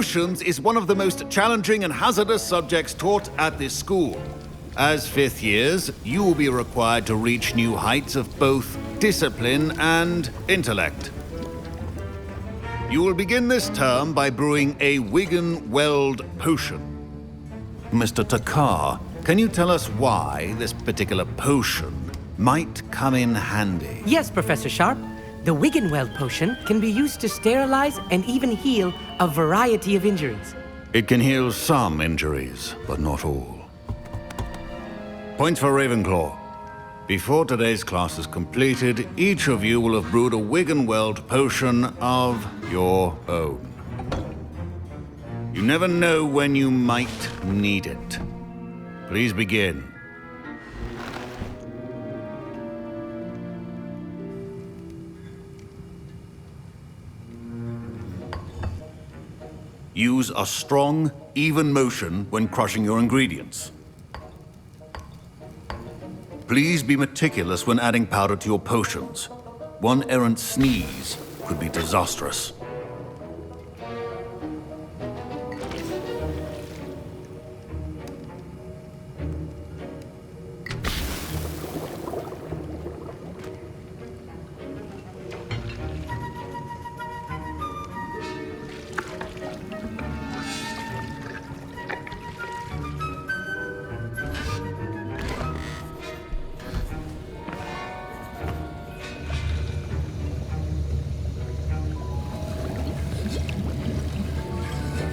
Potions is one of the most challenging and hazardous subjects taught at this school. As fifth years, you will be required to reach new heights of both discipline and intellect. You will begin this term by brewing a Wiggenweld potion. Mr. Takar, can you tell us why this particular potion might come in handy? Yes, Professor Sharp. The Wiggenweld potion can be used to sterilize and even heal a variety of injuries. It can heal some injuries, but not all. Points for Ravenclaw. Before today's class is completed, each of you will have brewed a Wiggenweld potion of your own. You never know when you might need it. Please begin. Use a strong, even motion when crushing your ingredients. Please be meticulous when adding powder to your potions. One errant sneeze could be disastrous.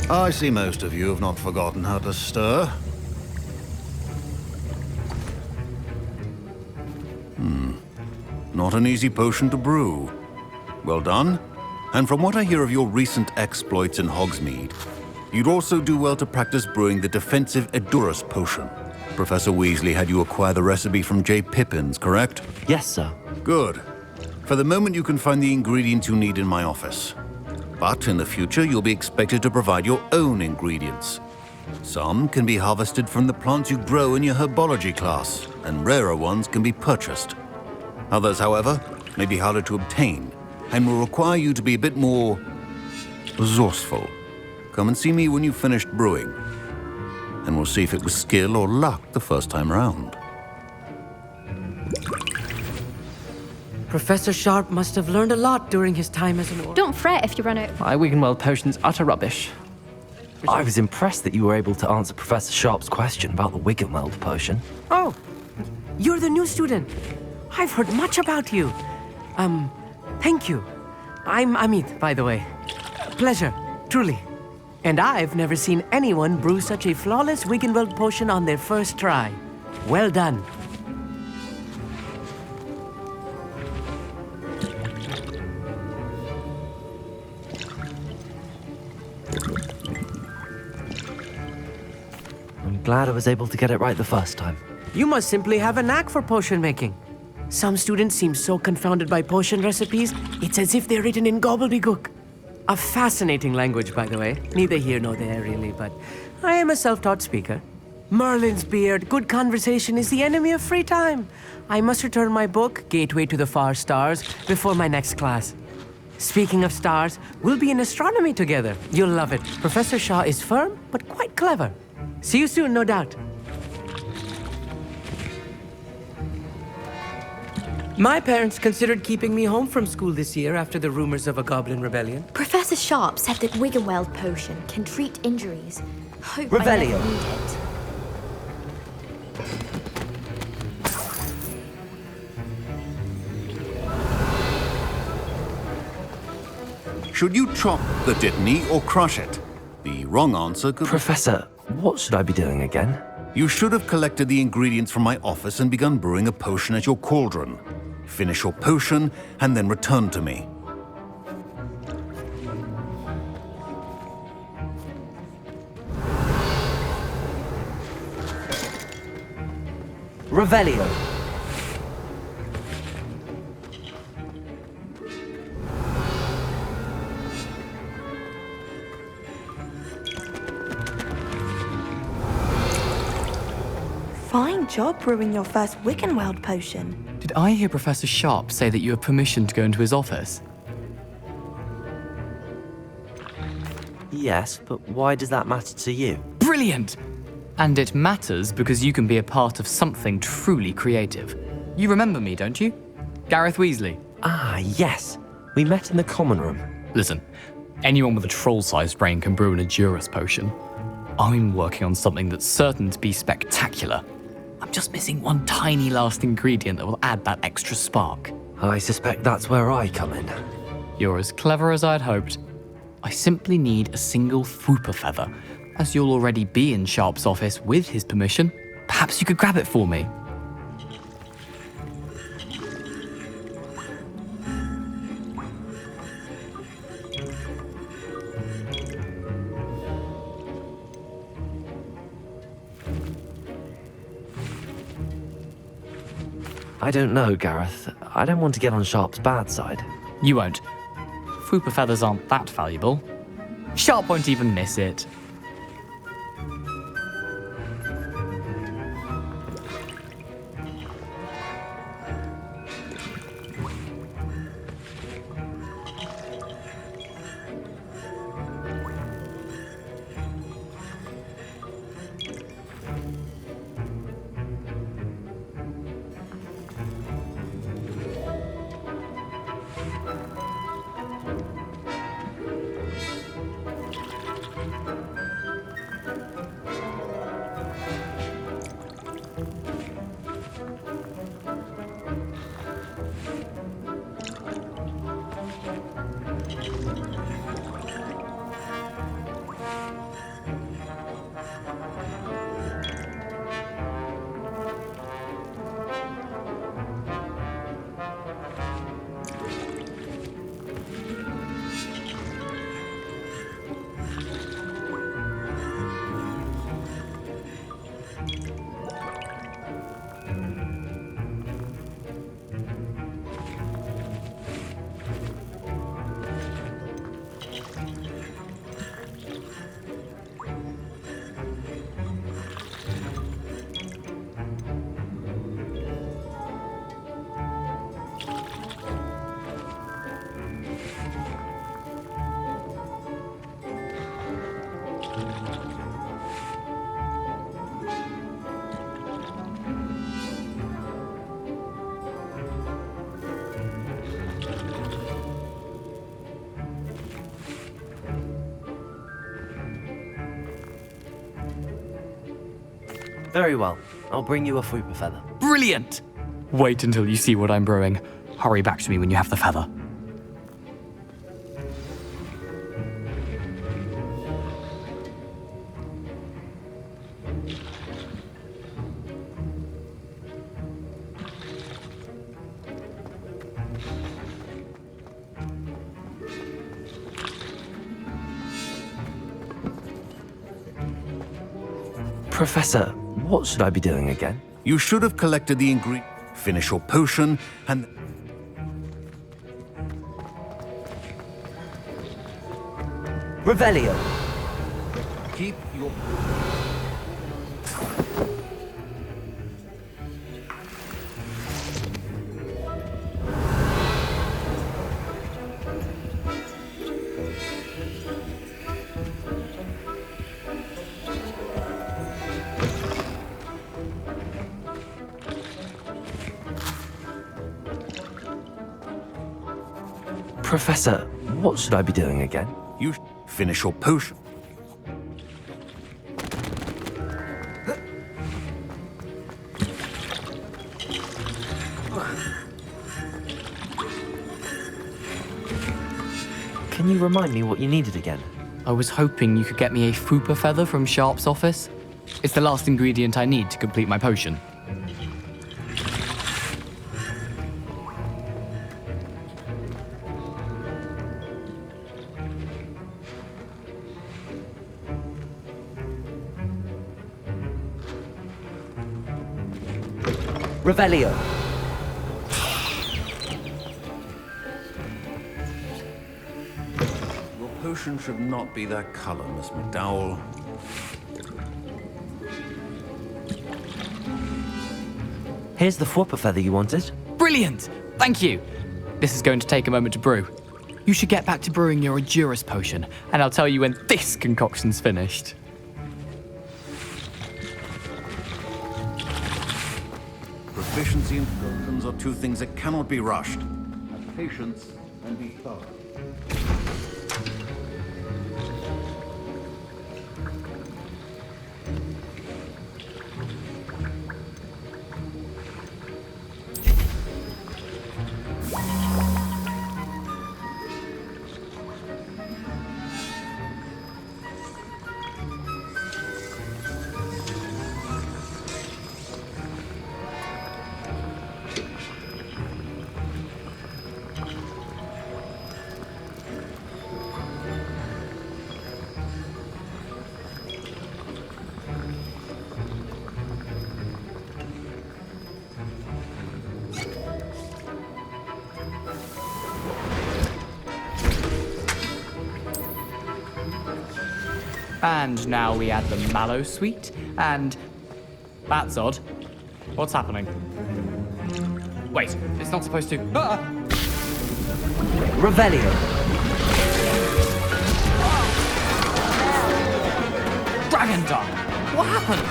I see most of you have not forgotten how to stir. Not an easy potion to brew. Well done. And from what I hear of your recent exploits in Hogsmeade, you'd also do well to practice brewing the defensive Edurus potion. Professor Weasley had you acquire the recipe from J. Pippins, correct? Yes, sir. Good. For the moment, you can find the ingredients you need in my office. But in the future, you'll be expected to provide your own ingredients. Some can be harvested from the plants you grow in your herbology class, and rarer ones can be purchased. Others, however, may be harder to obtain, and will require you to be a bit more resourceful. Come and see me when you've finished brewing, and we'll see if it was skill or luck the first time round. Professor Sharp must have learned a lot during his time as an orc. Don't fret if you run out. My Wiggenweld potion's utter rubbish. I was impressed that you were able to answer Professor Sharp's question about the Wiggenweld potion. Oh, you're the new student. I've heard much about you. Thank you. I'm Amit, by the way. Pleasure, truly. And I've never seen anyone brew such a flawless Wiggenweld potion on their first try. Well done. I'm glad I was able to get it right the first time. You must simply have a knack for potion making. Some students seem so confounded by potion recipes, it's as if they're written in gobbledygook. A fascinating language, by the way. Neither here nor there, really, but I am a self-taught speaker. Merlin's beard, good conversation is the enemy of free time. I must return my book, Gateway to the Far Stars, before my next class. Speaking of stars, we'll be in astronomy together. You'll love it. Professor Shaw is firm, but quite clever. See you soon, no doubt. My parents considered keeping me home from school this year after the rumors of a goblin rebellion. Professor Sharp said that Wiggenweld potion can treat injuries. Hope I Revelio. never need it. Should you chop the dittany or crush it? The wrong answer could... Professor, what should I be doing again? You should have collected the ingredients from my office and begun brewing a potion at your cauldron. Finish your potion and then return to me. Revelio. Fine job brewing your first Wiggenweld potion. Did I hear Professor Sharp say that you have permission to go into his office? Yes, but why does that matter to you? Brilliant! And it matters because you can be a part of something truly creative. You remember me, don't you? Gareth Weasley. Ah, yes. We met in the common room. Listen, anyone with a troll-sized brain can brew an Edurus potion. I'm working on something that's certain to be spectacular. I'm just missing one tiny last ingredient that will add that extra spark. I suspect that's where I come in. You're as clever as I'd hoped. I simply need a single Fwooper feather. As you'll already be in Sharp's office with his permission, perhaps you could grab it for me. I don't know, Gareth. I don't want to get on Sharp's bad side. You won't. Fwooper feathers aren't that valuable. Sharp won't even miss it. Very well. I'll bring you a Fwooper feather. Brilliant! Wait until you see what I'm brewing. Hurry back to me when you have the feather. Professor, what should I be doing again? You should have collected the ingredient, finish your potion, and... Revelio! Keep your... Professor, what should I be doing again? You finish your potion. Can you remind me what you needed again? I was hoping you could get me a Fwooper feather from Sharp's office. It's the last ingredient I need to complete my potion. Revelio! Your potion should not be that color, Miss McDowell. Here's the Fwooper feather you wanted. Brilliant! Thank you! This is going to take a moment to brew. You should get back to brewing your Edurus potion, and I'll tell you when this concoction's finished. Proficiency and potions are two things that cannot be rushed. Have patience and be thorough. And now we add the mallow sweet, and... That's odd. What's happening? Wait, it's not supposed to... Revelio. Dragon Dung! What happened?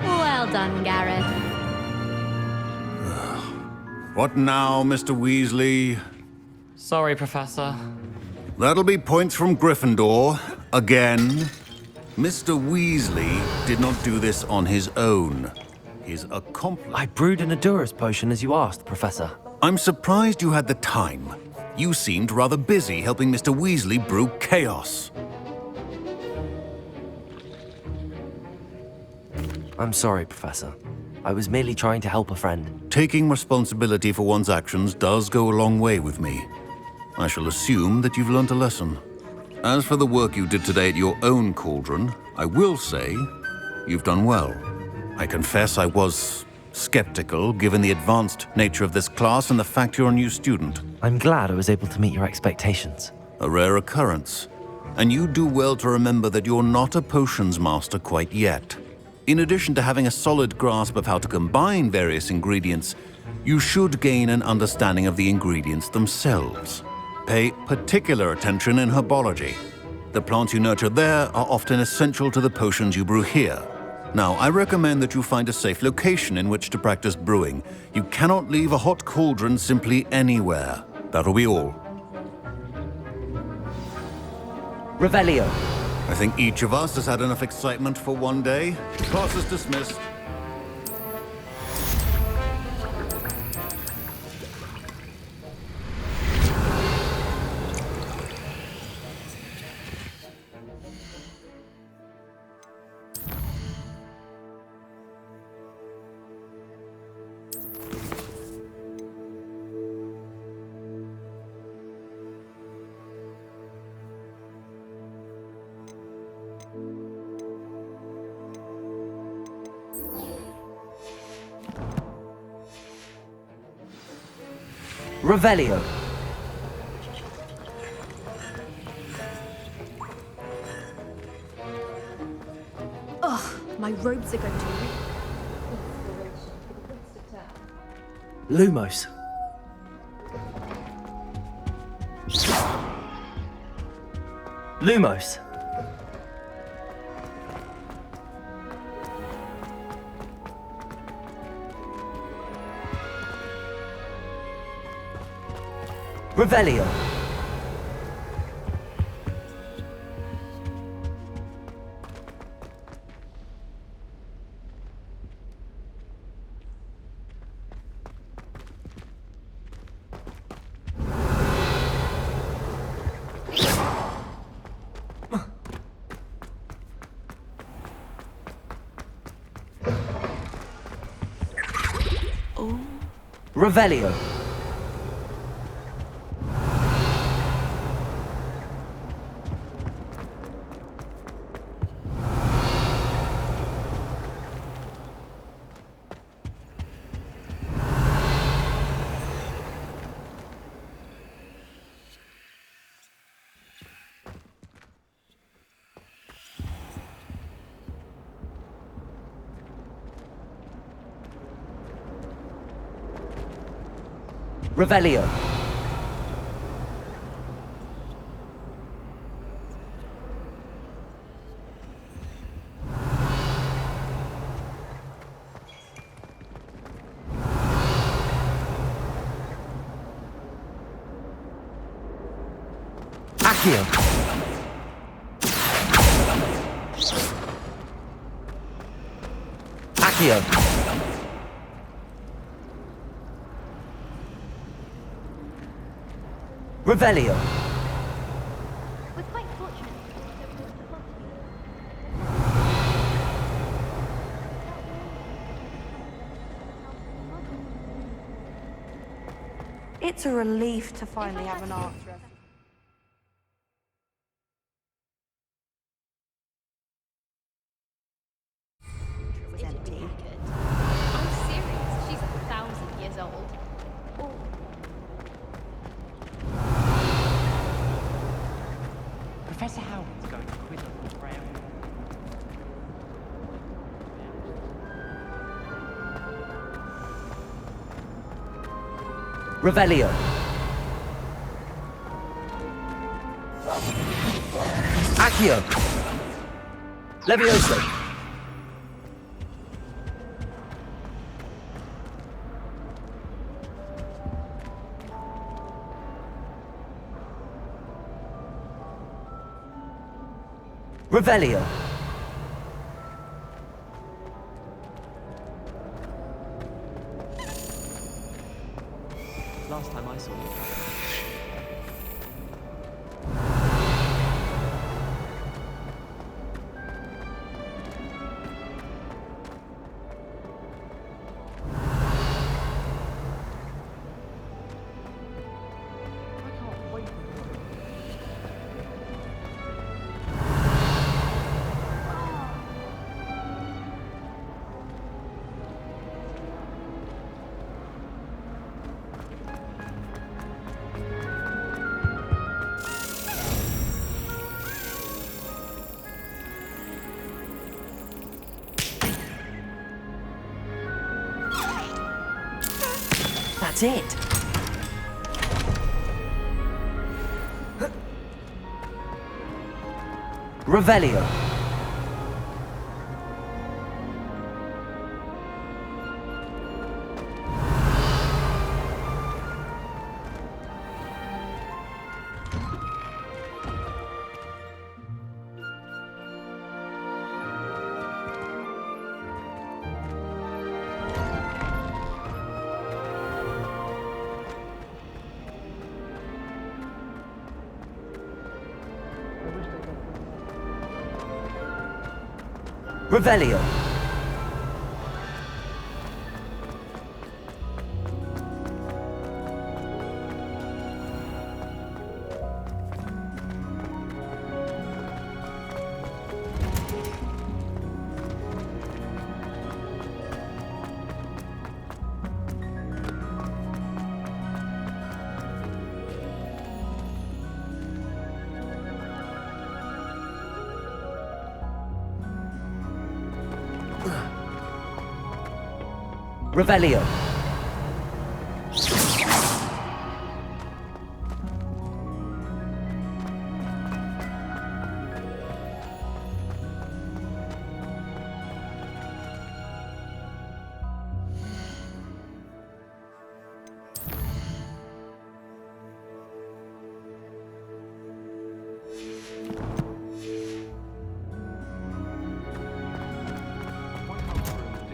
Well done, Gareth. What now, Mr. Weasley? Sorry, Professor. That'll be points from Gryffindor. Again. Mr. Weasley did not do this on his own. His accomplice... I brewed an Edurus potion as you asked, Professor. I'm surprised you had the time. You seemed rather busy helping Mr. Weasley brew chaos. I'm sorry, Professor. I was merely trying to help a friend. Taking responsibility for one's actions does go a long way with me. I shall assume that you've learnt a lesson. As for the work you did today at your own cauldron, I will say you've done well. I confess I was skeptical, given the advanced nature of this class and the fact you're a new student. I'm glad I was able to meet your expectations. A rare occurrence. And you do well to remember that you're not a potions master quite yet. In addition to having a solid grasp of how to combine various ingredients, you should gain an understanding of the ingredients themselves. Pay particular attention in herbology. The plants you nurture there are often essential to the potions you brew here. Now, I recommend that you find a safe location in which to practice brewing. You cannot leave a hot cauldron simply anywhere. That'll be all. Revelio. I think each of us has had enough excitement for one day. Class is dismissed. Revelio. My robes are going to Lumos. Lumos. Revelio. Revelio. Revelio. Accio. Accio. Revelio. We're quite fortunate. It's a relief to finally have an arts recipe. Was empty. I'm serious. She's 1,000 years old. Professor Howard's going to quit the Brown. Revelio. Accio. Levioso. Revelio. Last time I saw you. That's it. Revelio. Revelio. Revelio.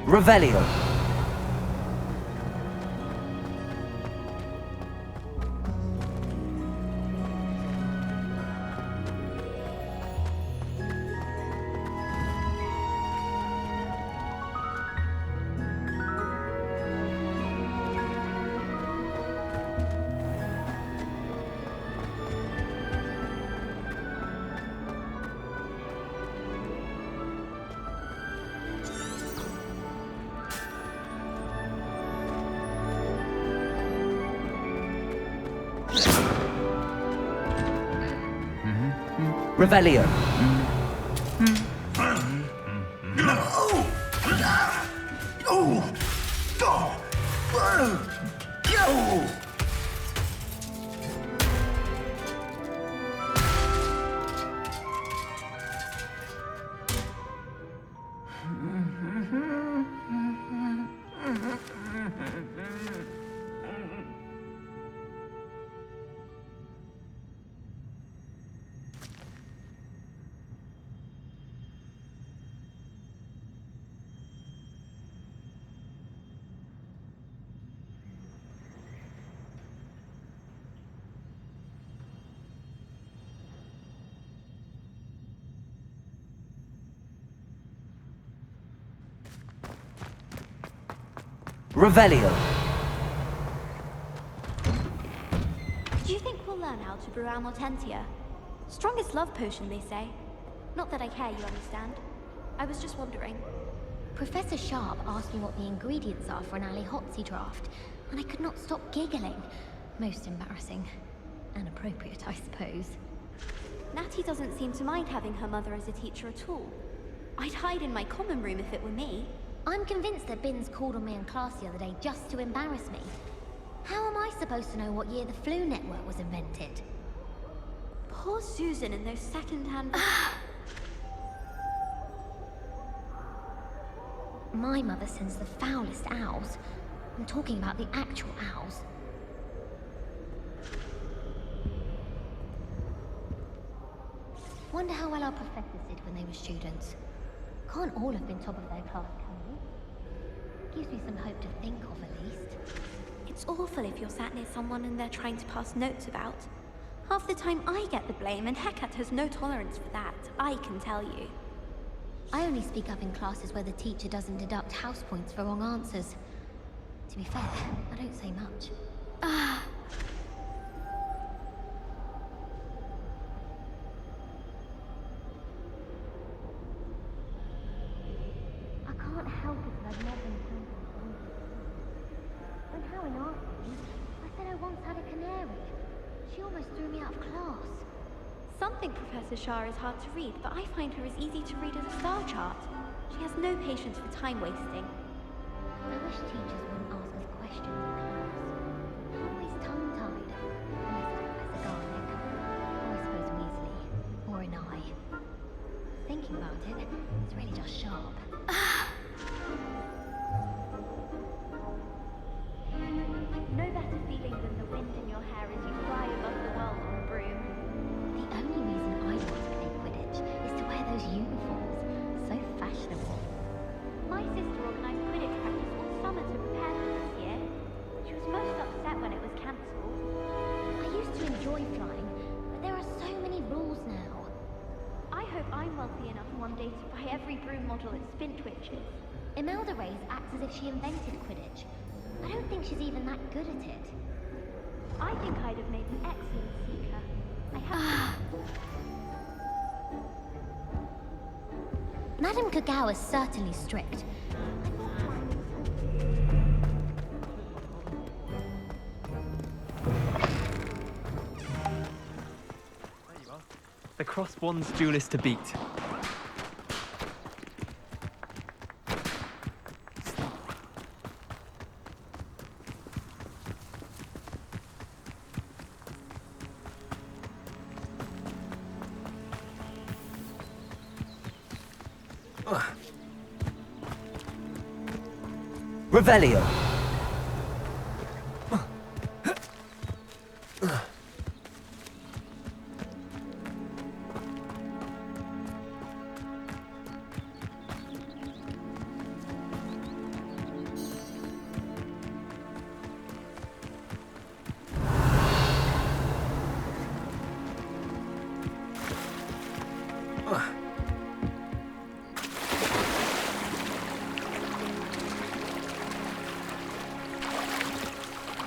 Revelio. Revelio. Revelio. Do you think we'll learn how to brew our Mortentia? Strongest love potion, they say. Not that I care, you understand. I was just wondering. Professor Sharp asked me what the ingredients are for an Ali Hotsy draft, and I could not stop giggling. Most embarrassing. And appropriate, I suppose. Natty doesn't seem to mind having her mother as a teacher at all. I'd hide in my common room if it were me. I'm convinced that Binns called on me in class the other day just to embarrass me. How am I supposed to know what year the flu network was invented? Poor Susan and those second-hand... My mother sends the foulest owls. I'm talking about the actual owls. Wonder how well our professors did when they were students. Can't all have been top of their class, can they? Gives me some hope to think of, at least. It's awful if you're sat near someone and they're trying to pass notes about. Half the time I get the blame, and Hecate has no tolerance for that, I can tell you. I only speak up in classes where the teacher doesn't deduct house points for wrong answers. To be fair, I don't say much. I can't help it that I've never encountered one. When Helen asked me, I said I once had a canary. She almost threw me out of class. Some think Professor Shah is hard to read, but I find her as easy to read as a star chart. She has no patience for time wasting. I wish teachers wouldn't ask us questions in class. They're always tongue-tied. Unless it's Professor Garlick, or I suppose Weasley, or an eye. Thinking about it, it's really just Sharp. No better feeling than the wind in your hair as you fly above the world on a broom. The only reason I want to play Quidditch is to wear those uniforms. So fashionable. My sister organised Quidditch practice all summer to prepare for this year. She was most upset when it was cancelled. I used to enjoy flying, but there are so many rules now. I hope I'm wealthy enough one day to buy every broom model at Spintwitches. Imelda Reyes acts as if she invented Quidditch. I don't think she's even that good at it. I think I'd have made an excellent seeker. I have... Madame Kagawa is certainly strict. There you are. The Crosswands duelist to beat. Revelio.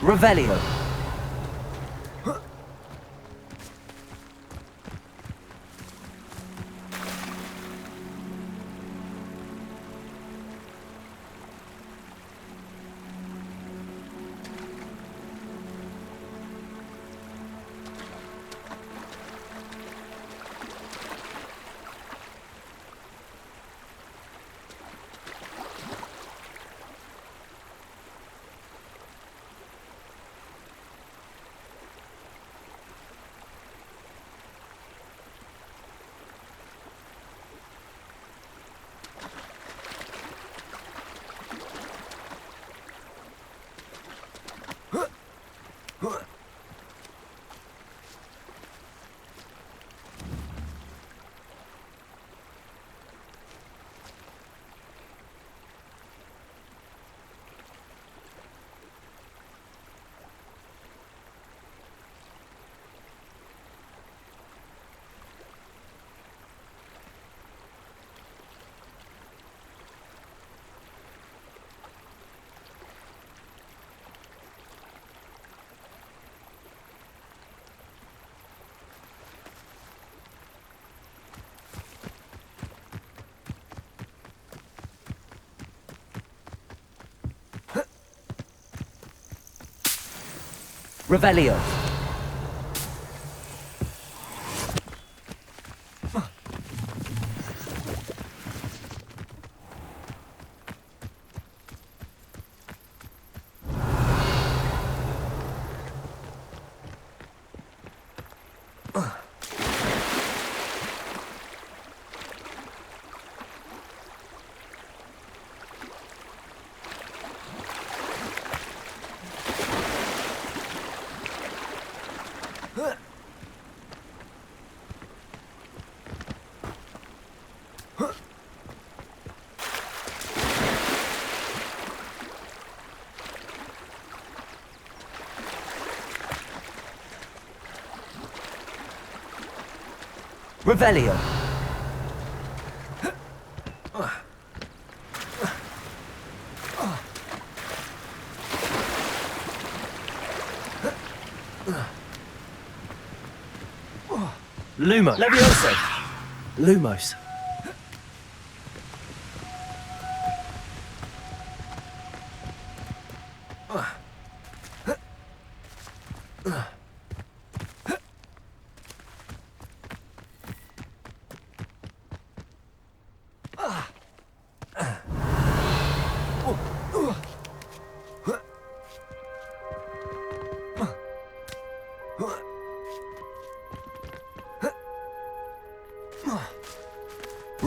Revelio. Revelio. Revelio. Lumo. Levioso. Lumos.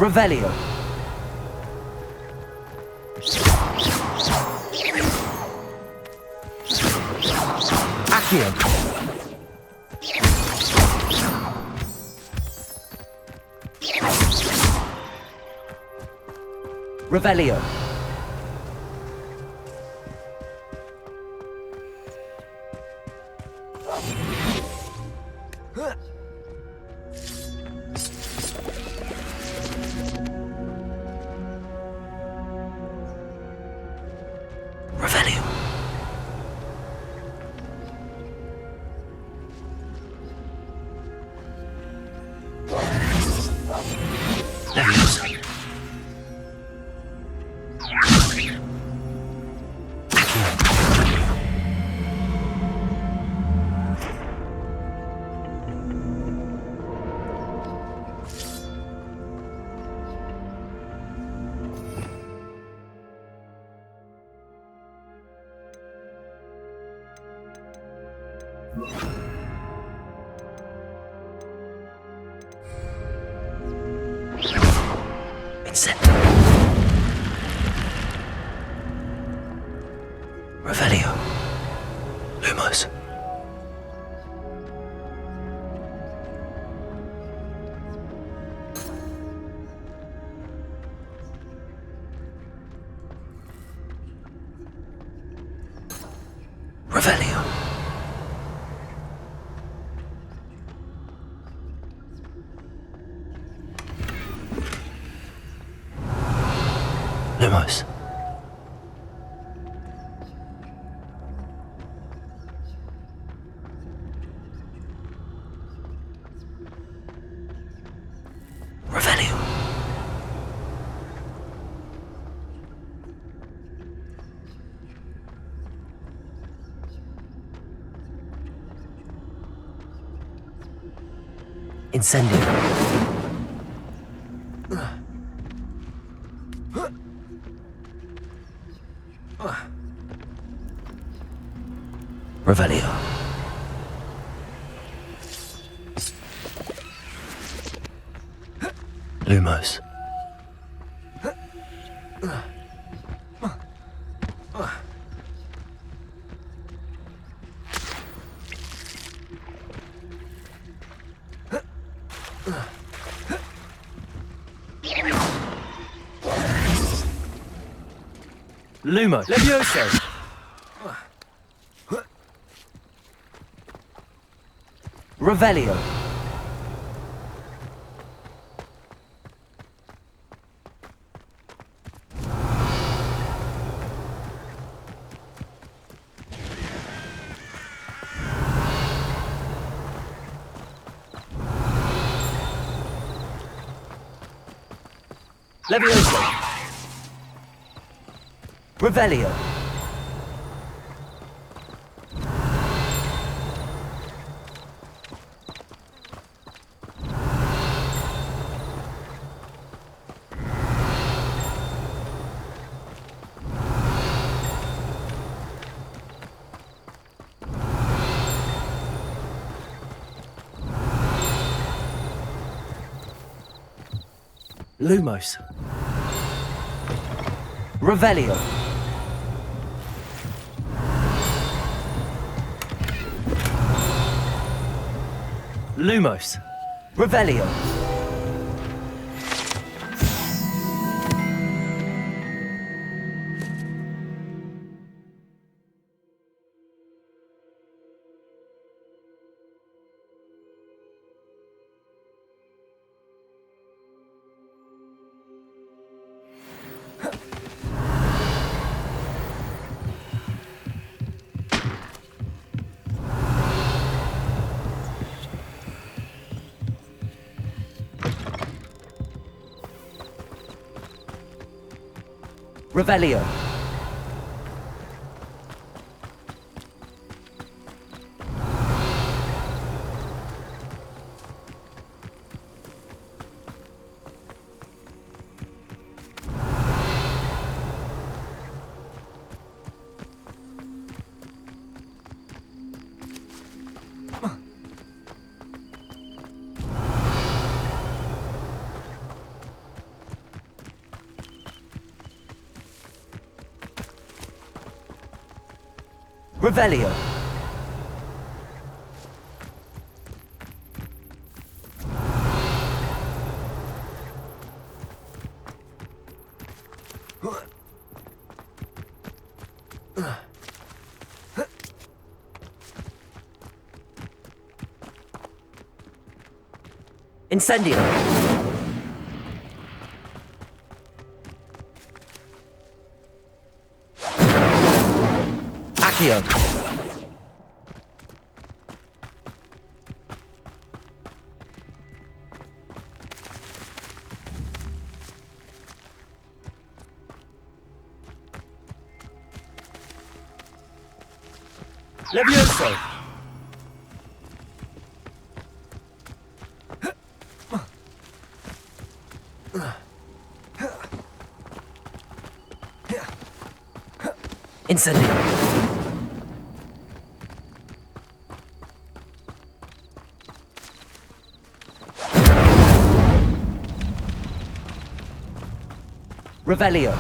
Revelio. Accio. Revelio. Revelio. Levioso. Revelio. Lumos. Revelio. Lumos. Revelio. Incendio. Revelio. Lumos. Lumos. Levioso. Revelio. Levioso. Revelio. Lumos. Revelio. Lumos. Revelio. Revelio. Revelio. Incendio. Accio. Levioso. Incendio. Revelio.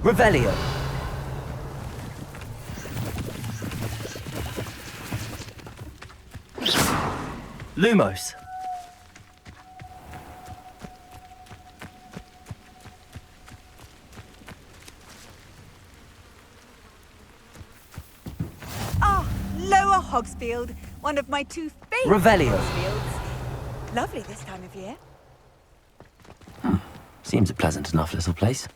Revelio. Lumos. Ah, Lower Hogsfield, one of my two favourite Revelio. Hogsfields. Lovely this time of year. Seems a pleasant enough little place.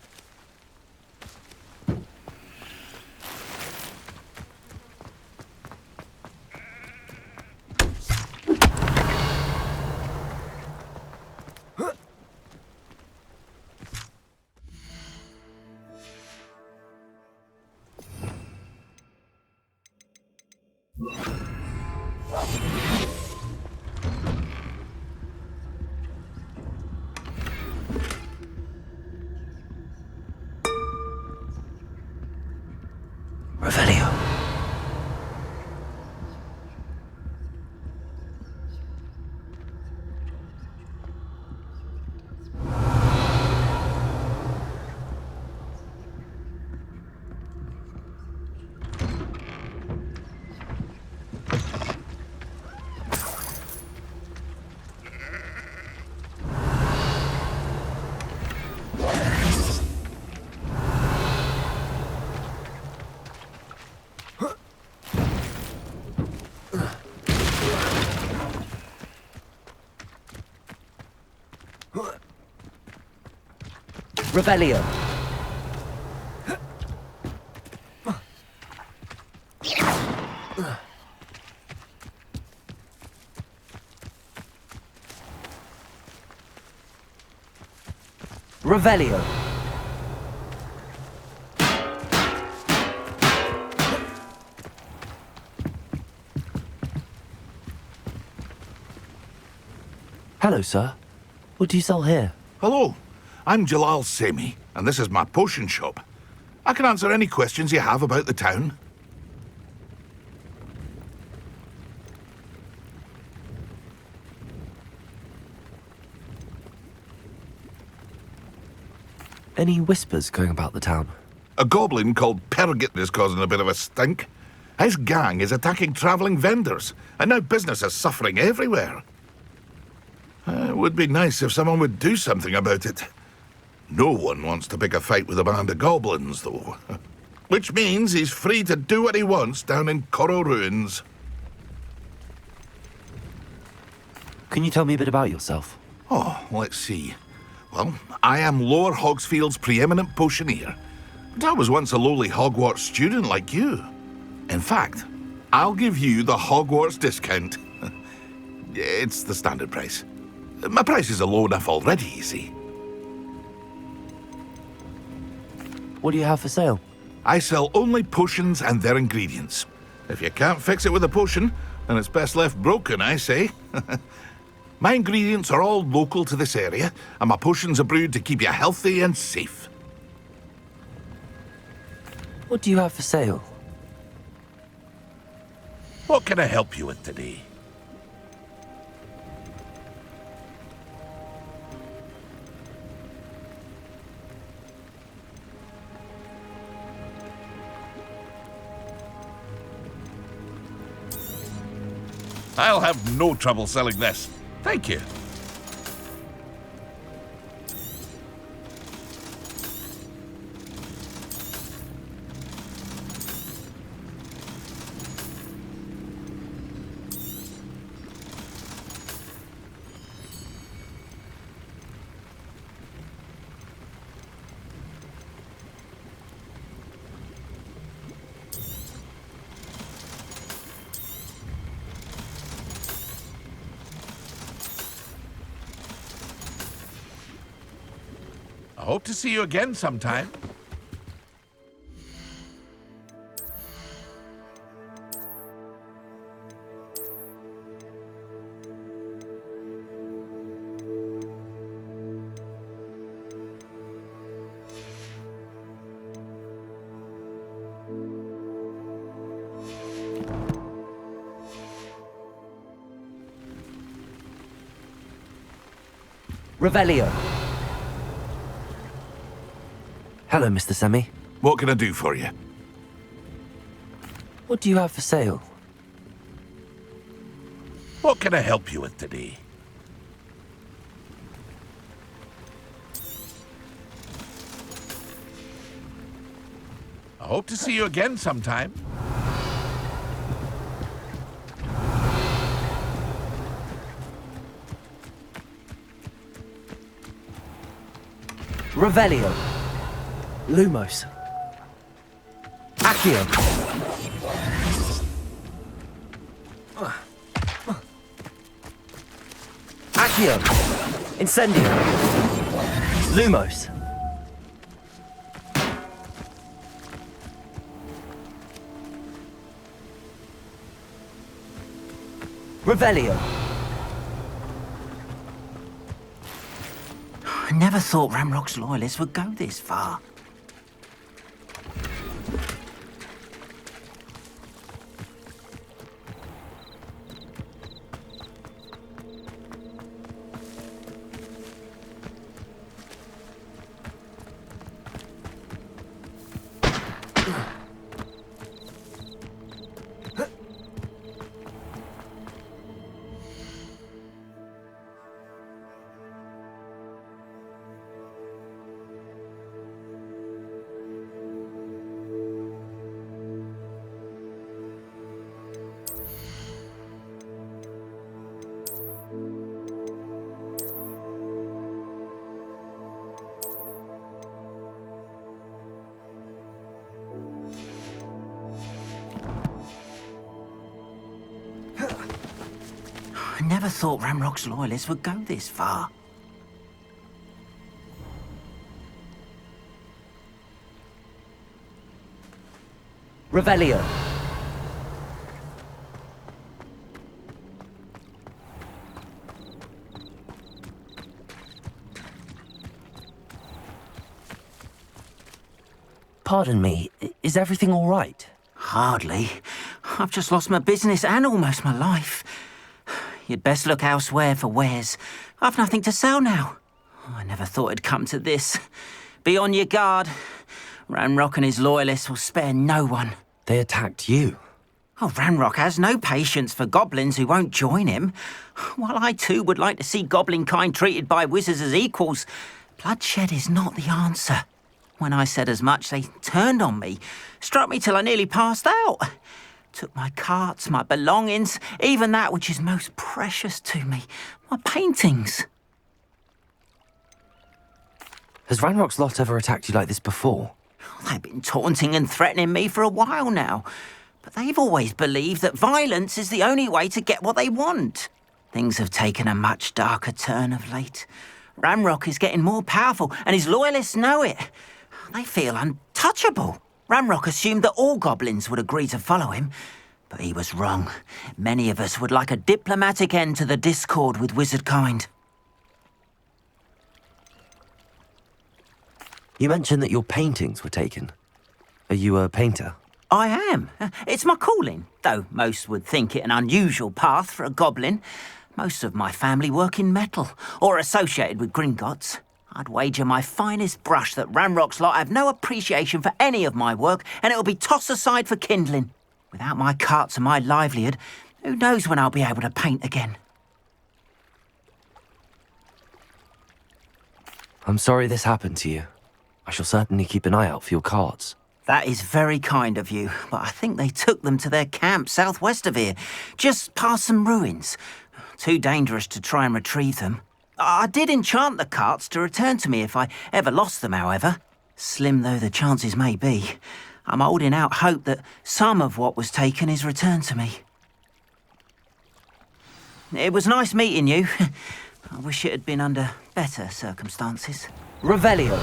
Revelio. Revelio. Revelio. Hello, sir. What do you sell here? Hello, I'm Jalal Semi, and this is my potion shop. I can answer any questions you have about the town. Any whispers going about the town? A goblin called Pergit is causing a bit of a stink. His gang is attacking travelling vendors, and now business is suffering everywhere. It would be nice if someone would do something about it. No one wants to pick a fight with a band of goblins, though. Which means he's free to do what he wants down in Coral Ruins. Can you tell me a bit about yourself? Oh, let's see. Well, I am Lower Hogsfield's preeminent potioneer. But I was once a lowly Hogwarts student like you. In fact, I'll give you the Hogwarts discount. It's the standard price. My prices are low enough already, you see. What do you have for sale? I sell only potions and their ingredients. If you can't fix it with a potion, then it's best left broken, I say. My ingredients are all local to this area, and my potions are brewed to keep you healthy and safe. What do you have for sale? What can I help you with today? I'll have no trouble selling this. Thank you. I hope to see you again sometime. Revelio. Hello, Mr. Semi. What can I do for you? What do you have for sale? What can I help you with today? I hope to see you again sometime. Revelio. Lumos. Accio. Accio. Incendio. Lumos. Revelio. I never thought Ramrock's loyalists would go this far. I never thought Ramrock's loyalists would go this far. Revelio. Pardon me, is everything all right? Hardly. I've just lost my business and almost my life. You'd best look elsewhere for wares. I've nothing to sell now. I never thought it'd come to this. Be on your guard. Ranrock and his loyalists will spare no one. They attacked you? Oh, Ranrock has no patience for goblins who won't join him. While I too would like to see goblin kind treated by wizards as equals, bloodshed is not the answer. When I said as much, they turned on me, struck me till I nearly passed out. Took my carts, my belongings, even that which is most precious to me, my paintings. Has Ranrock's lot ever attacked you like this before? They've been taunting and threatening me for a while now. But they've always believed that violence is the only way to get what they want. Things have taken a much darker turn of late. Ranrock is getting more powerful, and his loyalists know it. They feel untouchable. Ranrock assumed that all goblins would agree to follow him, but he was wrong. Many of us would like a diplomatic end to the discord with wizard kind. You mentioned that your paintings were taken. Are you a painter? I am. It's my calling, though most would think it an unusual path for a goblin. Most of my family work in metal, or associated with Gringotts. I'd wager my finest brush that Ranrock's lot have no appreciation for any of my work, and it'll be tossed aside for kindling. Without my carts and my livelihood, who knows when I'll be able to paint again? I'm sorry this happened to you. I shall certainly keep an eye out for your carts. That is very kind of you, but I think they took them to their camp southwest of here, just past some ruins. Too dangerous to try and retrieve them. I did enchant the carts to return to me if I ever lost them, however. Slim though the chances may be, I'm holding out hope that some of what was taken is returned to me. It was nice meeting you. I wish it had been under better circumstances. Revelio.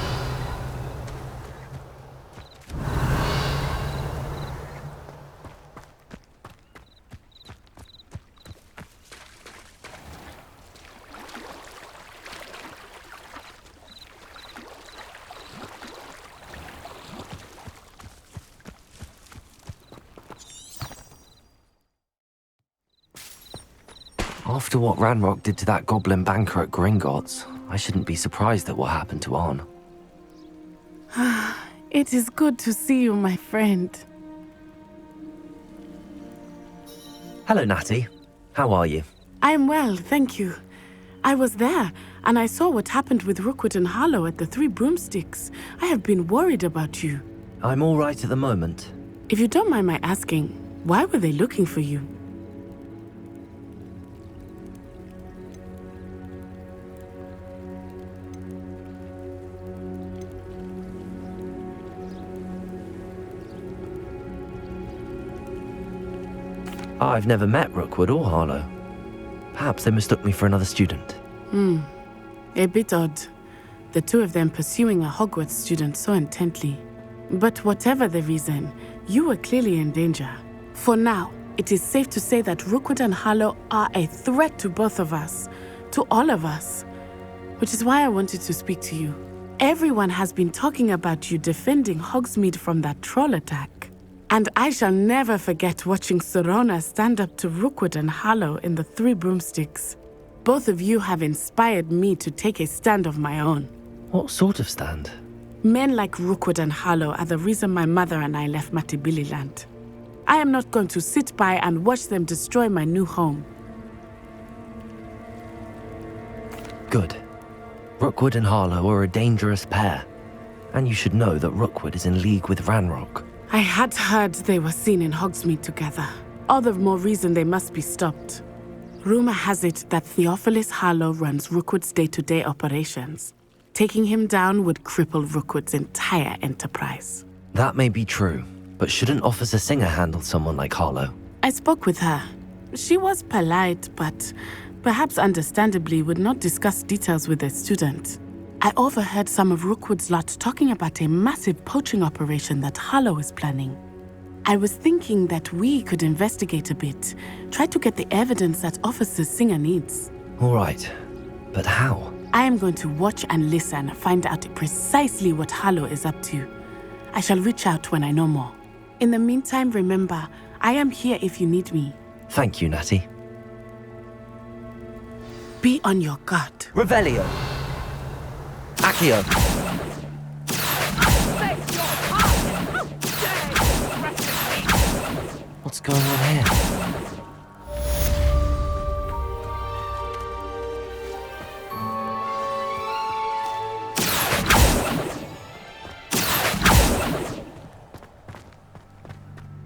After what Ranrock did to that goblin banker at Gringotts, I shouldn't be surprised at what happened to Arn. It is good to see you, my friend. Hello, Natty. How are you? I am well, thank you. I was there, and I saw what happened with Rookwood and Harlow at the Three Broomsticks. I have been worried about you. I'm all right at the moment. If you don't mind my asking, why were they looking for you? I've never met Rookwood or Harlow. Perhaps they mistook me for another student. A bit odd. The two of them pursuing a Hogwarts student so intently. But whatever the reason, you were clearly in danger. For now, it is safe to say that Rookwood and Harlow are a threat to both of us, to all of us. Which is why I wanted to speak to you. Everyone has been talking about you defending Hogsmeade from that troll attack. And I shall never forget watching Sorona stand up to Rookwood and Harlow in the Three Broomsticks. Both of you have inspired me to take a stand of my own. What sort of stand? Men like Rookwood and Harlow are the reason my mother and I left Matabeleland. I am not going to sit by and watch them destroy my new home. Good. Rookwood and Harlow are a dangerous pair. And you should know that Rookwood is in league with Ranrock. I had heard they were seen in Hogsmeade together. All the more reason they must be stopped. Rumor has it that Theophilus Harlow runs Rookwood's day-to-day operations. Taking him down would cripple Rookwood's entire enterprise. That may be true, but shouldn't Officer Singer handle someone like Harlow? I spoke with her. She was polite, but perhaps understandably would not discuss details with a student. I overheard some of Rookwood's lot talking about a massive poaching operation that Harlow is planning. I was thinking that we could investigate a bit, try to get the evidence that Officer Singer needs. All right, but how? I am going to watch and listen, find out precisely what Harlow is up to. I shall reach out when I know more. In the meantime, remember, I am here if you need me. Thank you, Natty. Be on your guard. Revelio. Accio. What's going on here?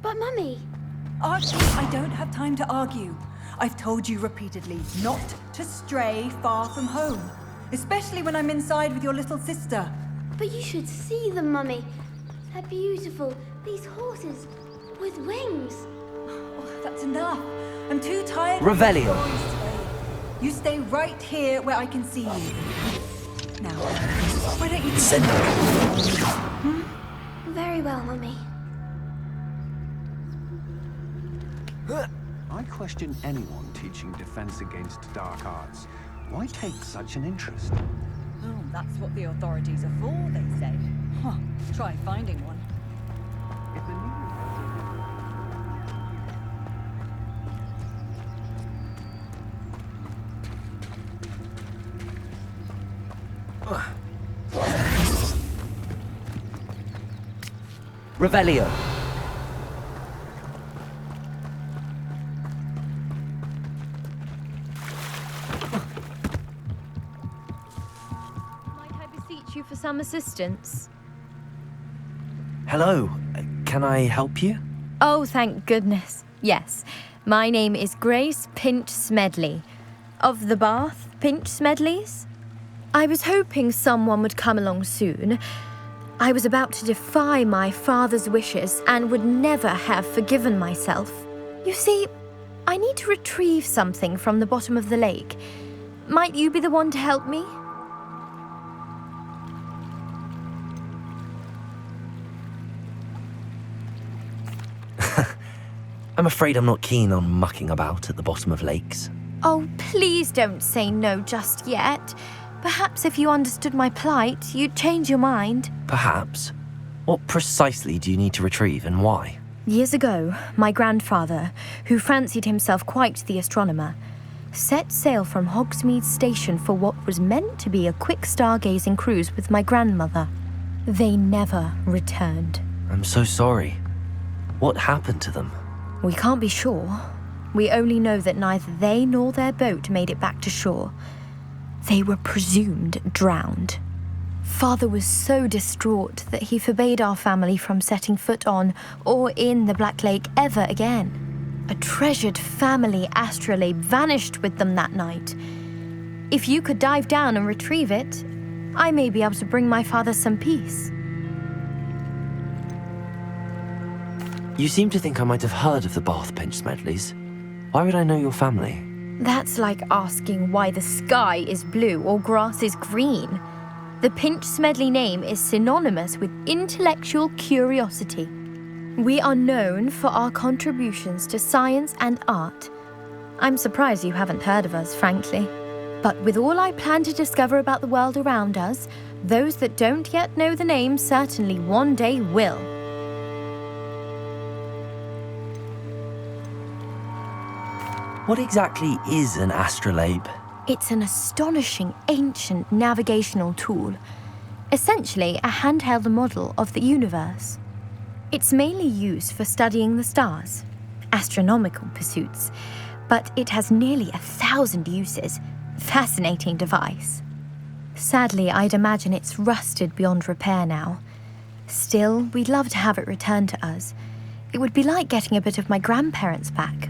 But Mummy... Archie, I don't have time to argue. I've told you repeatedly not to stray far from home. Especially when I'm inside with your little sister. But you should see them, Mummy. They're beautiful. These horses with wings. Oh, that's enough. I'm too tired. Revelio. You stay right here where I can see you. Now, why don't you Send Very well, Mummy. I question anyone teaching defense against dark arts. Why take such an interest? Oh, that's what the authorities are for, they say. Huh. Try finding one. If the new Revelio. You for some assistance? Hello. Can I help you? Oh, thank goodness. Yes. My name is Grace Pinch Smedley. Of the Bath Pinch Smedleys? I was hoping someone would come along soon. I was about to defy my father's wishes and would never have forgiven myself. You see, I need to retrieve something from the bottom of the lake. Might you be the one to help me? I'm afraid I'm not keen on mucking about at the bottom of lakes. Oh, please don't say no just yet. Perhaps if you understood my plight, you'd change your mind. Perhaps. What precisely do you need to retrieve and why? Years ago, my grandfather, who fancied himself quite the astronomer, set sail from Hogsmeade Station for what was meant to be a quick stargazing cruise with my grandmother. They never returned. I'm so sorry. What happened to them? We can't be sure. We only know that neither they nor their boat made it back to shore. They were presumed drowned. Father was so distraught that he forbade our family from setting foot on or in the Black Lake ever again. A treasured family astrolabe vanished with them that night. If you could dive down and retrieve it, I may be able to bring my father some peace. You seem to think I might have heard of the Bath Pinch Smedleys. Why would I know your family? That's like asking why the sky is blue or grass is green. The Pinch Smedley name is synonymous with intellectual curiosity. We are known for our contributions to science and art. I'm surprised you haven't heard of us, frankly. But with all I plan to discover about the world around us, those that don't yet know the name certainly one day will. What exactly is an astrolabe? It's an astonishing ancient navigational tool, essentially a handheld model of the universe. It's mainly used for studying the stars, astronomical pursuits, but it has nearly 1,000 uses. Fascinating device. Sadly, I'd imagine it's rusted beyond repair now. Still, we'd love to have it returned to us. It would be like getting a bit of my grandparents back.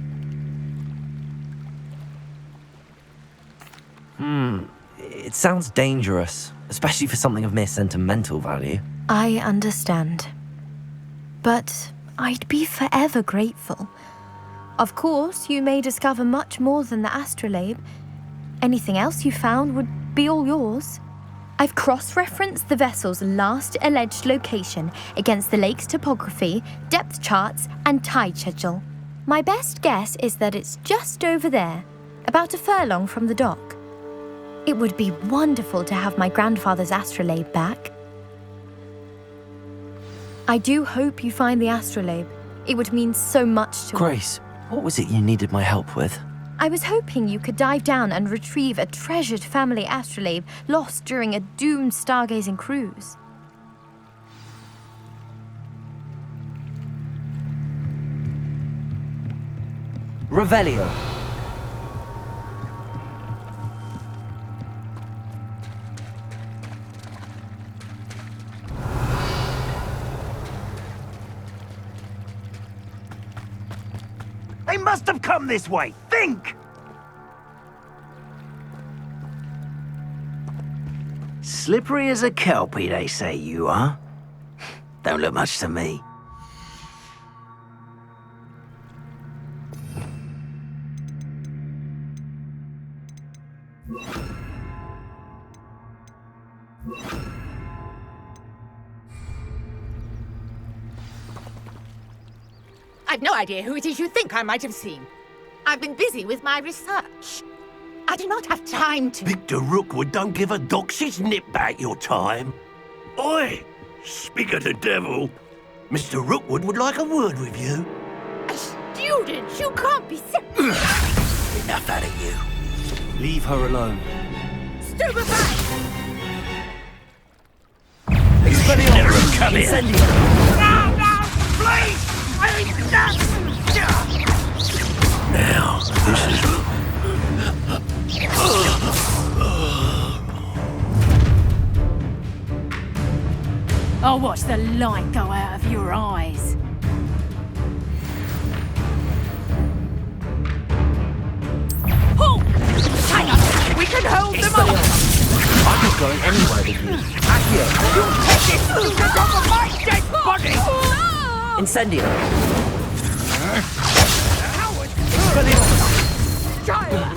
It sounds dangerous, especially for something of mere sentimental value. I understand. But I'd be forever grateful. Of course, you may discover much more than the astrolabe. Anything else you found would be all yours. I've cross-referenced the vessel's last alleged location against the lake's topography, depth charts, and tide schedule. My best guess is that it's just over there, about a furlong from the dock. It would be wonderful to have my grandfather's astrolabe back. I do hope you find the astrolabe. It would mean so much to us. Grace, what was it you needed my help with? I was hoping you could dive down and retrieve a treasured family astrolabe lost during a doomed stargazing cruise. Revelio. They must have come this way. Think! Slippery as a kelpie, they say you are. Don't look much to me. I've no idea who it is you think I might have seen. I've been busy with my research. I do not have time to... Victor Rookwood don't give a doxy's nip back your time. Oi! Speak of the devil. Mr. Rookwood would like a word with you. A student? You can't be Enough out of you. Leave her alone. Stupid back! You should never have come here. No, no! Please! I mean, Now, this is... I'll watch the light go out of your eyes. Halt! Hang on! We can hold them off! I'm not going anywhere with you. Accio! You'll take this student off of my dead body! Incendio! Child!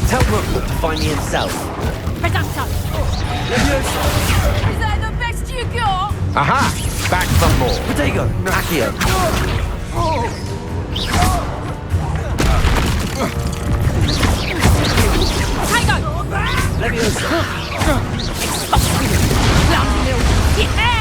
Tell Rookwood to find me himself. Reducto! Is that the best you got? Aha! Back for more. Protego! Accio! Tango! Leviosa! Yeah!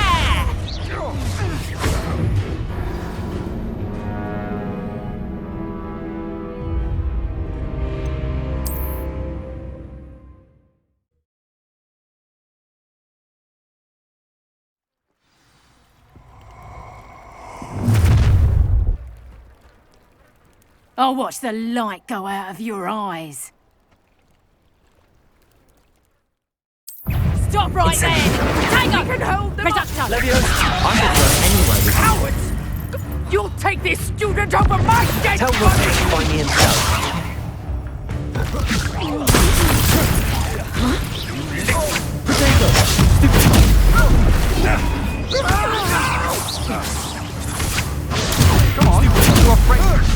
I'll watch the light go out of your eyes. Stop right there! Tango! You can hold them Reducto! Leviosa! I'm not going anywhere with you. Cowards! You'll take this student over my dead Tell body! Rookwood to find me himself. Come on, you're afraid.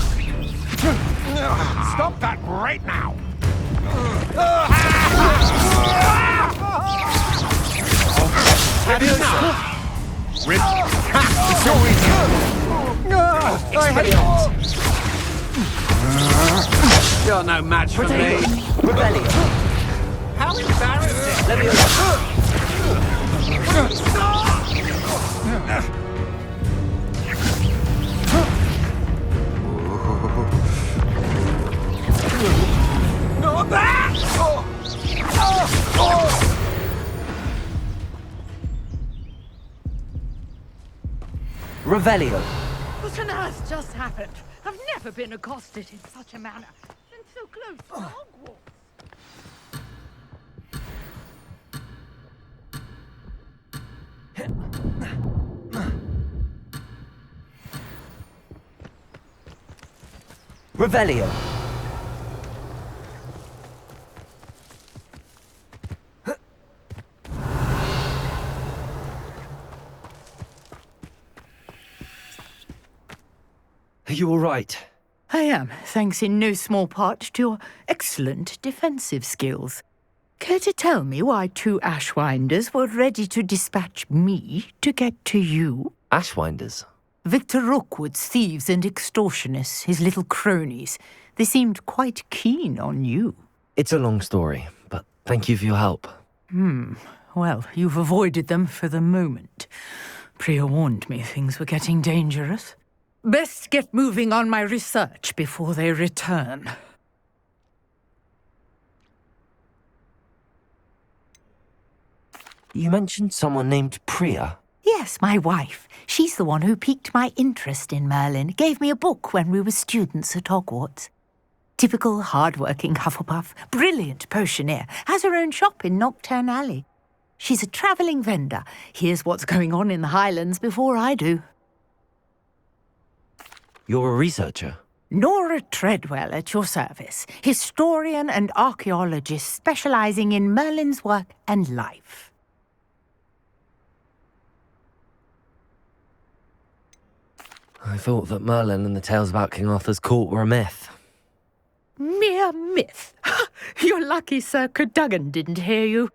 Stop that right now. Rip. It's so easy. You're no match for me. Rebellion. How embarrassing. Not that! Revelio. What on earth just happened? I've never been accosted in such a manner. And so close to Hogwarts. Revelio. Are you all right? I am, thanks in no small part to your excellent defensive skills. Care to tell me why two Ashwinders were ready to dispatch me to get to you? Ashwinders? Victor Rookwood's thieves and extortionists, his little cronies. They seemed quite keen on you. It's a long story, but thank you for your help. Well, you've avoided them for the moment. Priya warned me things were getting dangerous. Best get moving on my research before they return. You mentioned someone named Priya. Yes, my wife. She's the one who piqued my interest in Merlin. Gave me a book when we were students at Hogwarts. Typical hard-working Hufflepuff, brilliant potioneer, has her own shop in Nocturne Alley. She's a travelling vendor. Hears what's going on in the Highlands before I do. You're a researcher? Nora Treadwell at your service. Historian and archaeologist specialising in Merlin's work and life. I thought that Merlin and the tales about King Arthur's court were a myth. Mere myth. You're lucky Sir Cadogan didn't hear you.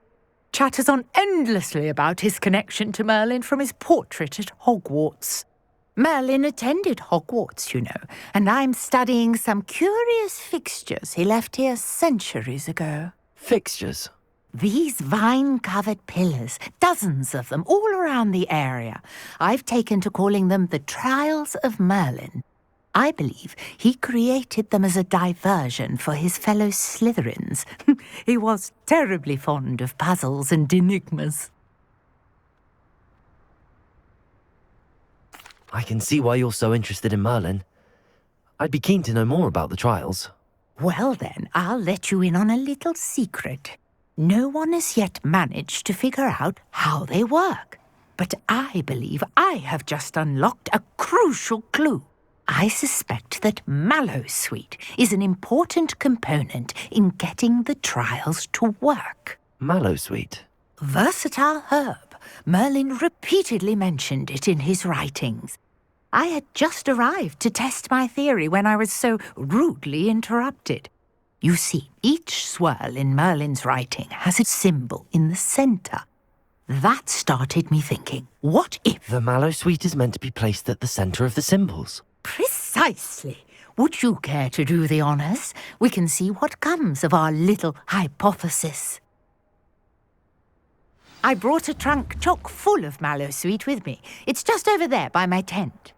Chatters on endlessly about his connection to Merlin from his portrait at Hogwarts. Merlin attended Hogwarts, you know, and I'm studying some curious fixtures he left here centuries ago. Fixtures? These vine-covered pillars, dozens of them, all around the area. I've taken to calling them the Trials of Merlin. I believe he created them as a diversion for his fellow Slytherins. He was terribly fond of puzzles and enigmas. I can see why you're so interested in Merlin. I'd be keen to know more about the trials. Well then, I'll let you in on a little secret. No one has yet managed to figure out how they work. But I believe I have just unlocked a crucial clue. I suspect that Mallowsweet is an important component in getting the trials to work. Mallowsweet? Versatile herb. Merlin repeatedly mentioned it in his writings. I had just arrived to test my theory when I was so rudely interrupted. You see, each swirl in Merlin's writing has a symbol in the centre. That started me thinking, what if... The Mallowsweet is meant to be placed at the centre of the symbols. Precisely. Would you care to do the honours? We can see what comes of our little hypothesis. I brought a trunk chock full of Mallowsweet with me. It's just over there by my tent.